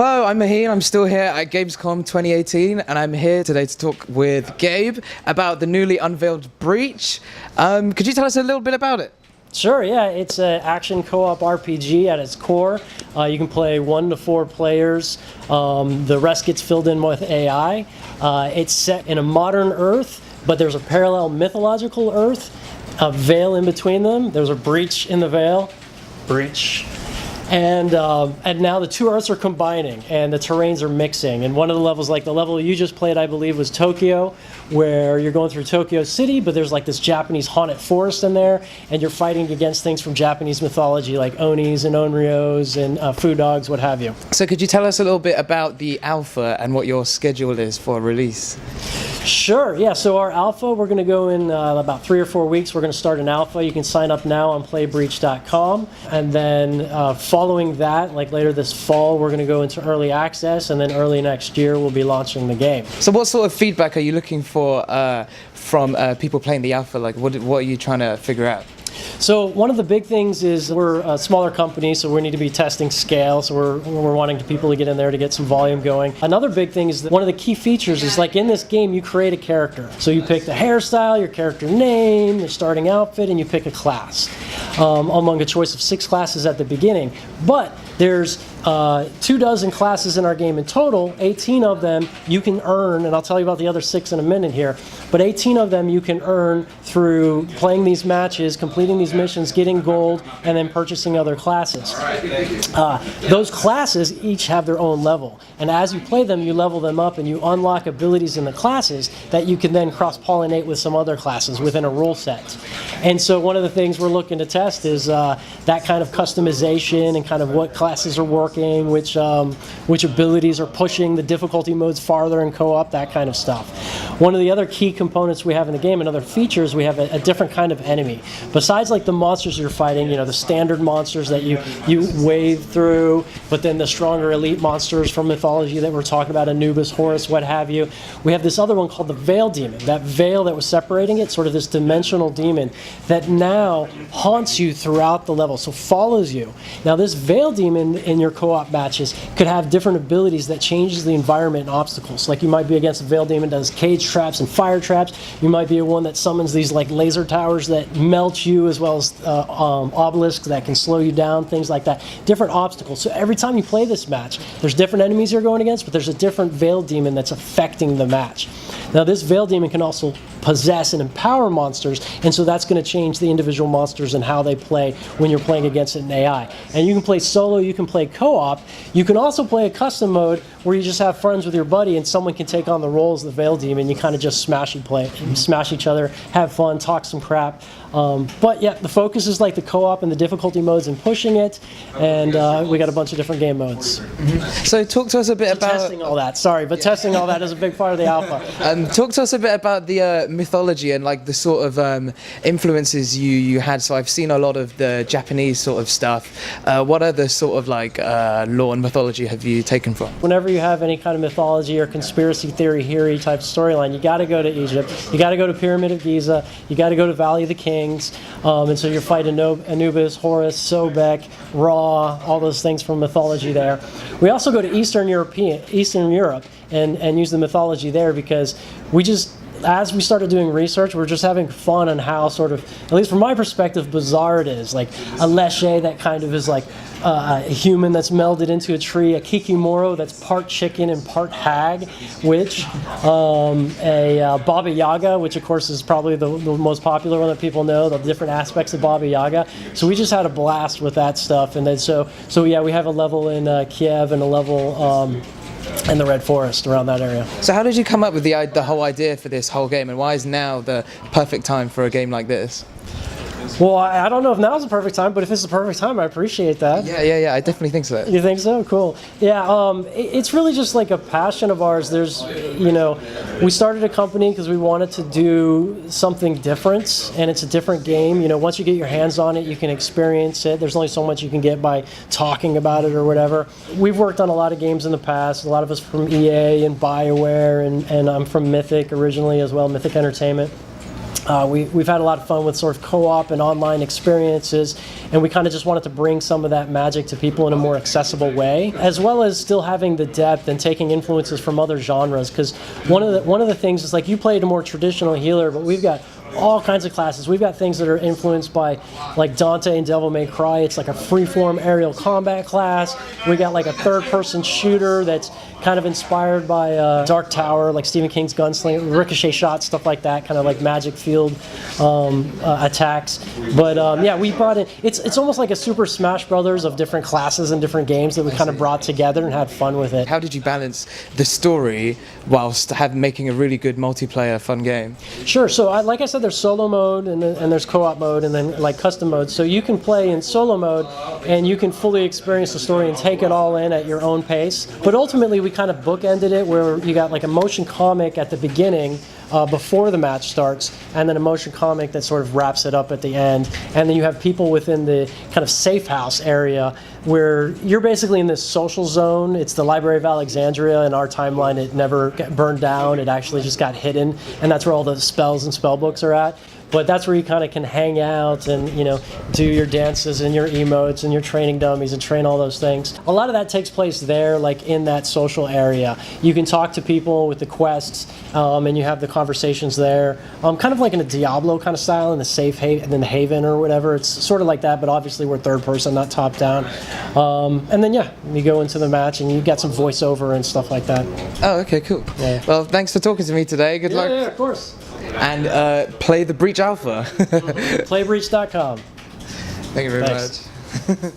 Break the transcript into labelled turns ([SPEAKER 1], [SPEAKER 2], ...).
[SPEAKER 1] Hello, I'm Maheen. I'm still here at Gamescom 2018, and I'm here today to talk with Gabe about the newly unveiled Breach. Could you tell us a little bit about it?
[SPEAKER 2] Sure, yeah. It's an action co-op RPG at its core. You can play 1 to 4 players. The rest gets filled in with AI. It's set in a modern Earth, but there's a parallel mythological Earth, a veil in between them. There's a breach in the veil. Breach. And now the two Earths are combining, and the terrains are mixing. And one of the levels, like the level you just played, I believe, was Tokyo, where you're going through Tokyo City, but there's like this Japanese haunted forest in there, and you're fighting against things from Japanese mythology, like Onis and Onryos and food dogs, what have you.
[SPEAKER 1] So could you tell us a little bit about the alpha and what your schedule is for release?
[SPEAKER 2] Sure, yeah. So our alpha, we're going to go in about 3 or 4 weeks. We're going to start an alpha. You can sign up now on playbreach.com. And then following that, like later this fall, we're going to go into early access. And then early next year, we'll be launching the game.
[SPEAKER 1] So what sort of feedback are you looking for from people playing the alpha? Like, what are you trying to figure out?
[SPEAKER 2] So one of the big things is we're a smaller company, so we need to be testing scale. So we're wanting people to get in there to get some volume going. Another big thing is that one of the key features is, like, in this game you create a character. So you pick the hairstyle, your character name, the starting outfit, and you pick a class among a choice of 6 classes at the beginning. But there's 24 classes in our game in total. 18 of them you can earn, and I'll tell you about the other 6 in a minute here, but 18 of them you can earn through playing these matches, completing these missions, getting gold, and then purchasing other classes. Those classes each have their own level, and as you play them, you level them up and you unlock abilities in the classes that you can then cross-pollinate with some other classes within a rule set. And so one of the things we're looking to test is that kind of customization and kind of what classes are working, which abilities are pushing the difficulty modes farther in co-op, that kind of stuff. One of the other key components we have in the game, and other features, we have a different kind of enemy. Besides, like, the monsters you're fighting, the standard monsters that you wade through, but then the stronger elite monsters from mythology that we're talking about, Anubis, Horus, what have you, we have this other one called the Veil Demon. That veil that was separating it, sort of this dimensional demon that now haunts you throughout the level, so follows you. Now this Veil Demon in your co-op matches could have different abilities that changes the environment and obstacles. Like, you might be against a Veil Demon that does cage traps and fire traps. You might be one that summons these like laser towers that melt you, as well as obelisks that can slow you down, things like that. Different obstacles. So every time you play this match, there's different enemies you're going against, but there's a different Veil Demon that's affecting the match. Now this Veil Demon can also possess and empower monsters, and so that's going to change the individual monsters and how they play when you're playing against it in AI. And you can play solo, you can play co-op, you can also play a custom mode where you just have friends with your buddy and someone can take on the role as the Veil Demon. You kind of just smash each other, have fun, talk some crap. But yeah, the focus is like the co-op and the difficulty modes and pushing it, and we got a bunch of different game modes.
[SPEAKER 1] Mm-hmm. So talk to us a bit about
[SPEAKER 2] testing all that. Sorry, but testing all that is a big part of the alpha.
[SPEAKER 1] Talk to us a bit about the mythology and like the sort of influences you had. So I've seen a lot of the Japanese sort of stuff. What other sort of like lore and mythology have you taken from?
[SPEAKER 2] Whenever you have any kind of mythology or conspiracy theory type storyline, you got to go to Egypt. You got to go to Pyramid of Giza. You got to go to Valley of the Kings. And so you're fighting Anubis, Horus, Sobek, Ra, all those things from mythology there. We also go to Eastern Europe and use the mythology there, because as we started doing research, we're just having fun on how sort of, at least from my perspective, bizarre it is. Like a Leshe that kind of is like a human that's melded into a tree, a Kikimoro that's part chicken and part hag witch, a Baba Yaga, which of course is probably the most popular one that people know, the different aspects of Baba Yaga. So we just had a blast with that stuff. And then so yeah, we have a level in Kiev and a level in the Red Forest around that area.
[SPEAKER 1] So how did you come up with the whole idea for this whole game, and why is now the perfect time for a game like this?
[SPEAKER 2] Well, I don't know if now's the perfect time, but if it's the perfect time, I appreciate that.
[SPEAKER 1] Yeah, I definitely think so.
[SPEAKER 2] You think so? Cool. Yeah, it's really just like a passion of ours. There's, we started a company because we wanted to do something different, and it's a different game. Once you get your hands on it, you can experience it. There's only so much you can get by talking about it or whatever. We've worked on a lot of games in the past, a lot of us from EA and BioWare, and I'm from Mythic originally as well, Mythic Entertainment. We've had a lot of fun with sort of co-op and online experiences, and we kind of just wanted to bring some of that magic to people in a more accessible way, as well as still having the depth and taking influences from other genres. Because one of the things is, like, you played a more traditional healer, but we've got all kinds of classes. We've got things that are influenced by, like, Dante and Devil May Cry. It's like a free-form aerial combat class. We got like a third-person shooter that's kind of inspired by Dark Tower, like Stephen King's Gunslinger, ricochet shots, stuff like that, kind of like magic field attacks. But yeah, we brought in, it's almost like a Super Smash Brothers of different classes and different games that we kind of brought together and had fun with it.
[SPEAKER 1] How did you balance the story whilst making a really good multiplayer fun game?
[SPEAKER 2] Sure. So like I said, there's solo mode and there's co-op mode and then like custom mode. So you can play in solo mode and you can fully experience the story and take it all in at your own pace. But ultimately, we kind of bookended it where you got like a motion comic at the beginning before the match starts, and then a motion comic that sort of wraps it up at the end. And then you have people within the kind of safe house area where you're basically in this social zone. It's the Library of Alexandria. In our timeline, it never got burned down. It actually just got hidden, and that's where all the spells and spell books are at. But that's where you kind of can hang out and, you know, do your dances and your emotes and your training dummies and train all those things. A lot of that takes place there, like in that social area. You can talk to people with the quests, and you have the conversations there. Kind of like in a Diablo kind of style, in the safe haven, in the haven or whatever. It's sort of like that, but obviously we're third person, not top down. And then yeah, you go into the match and you get some voiceover and stuff like that.
[SPEAKER 1] Oh, okay, cool.
[SPEAKER 2] Yeah.
[SPEAKER 1] Well, thanks for talking to me today. Good luck.
[SPEAKER 2] Yeah, of course.
[SPEAKER 1] And play the Breach Alpha.
[SPEAKER 2] Playbreach.com.
[SPEAKER 1] Thank you very
[SPEAKER 2] Thanks.
[SPEAKER 1] much.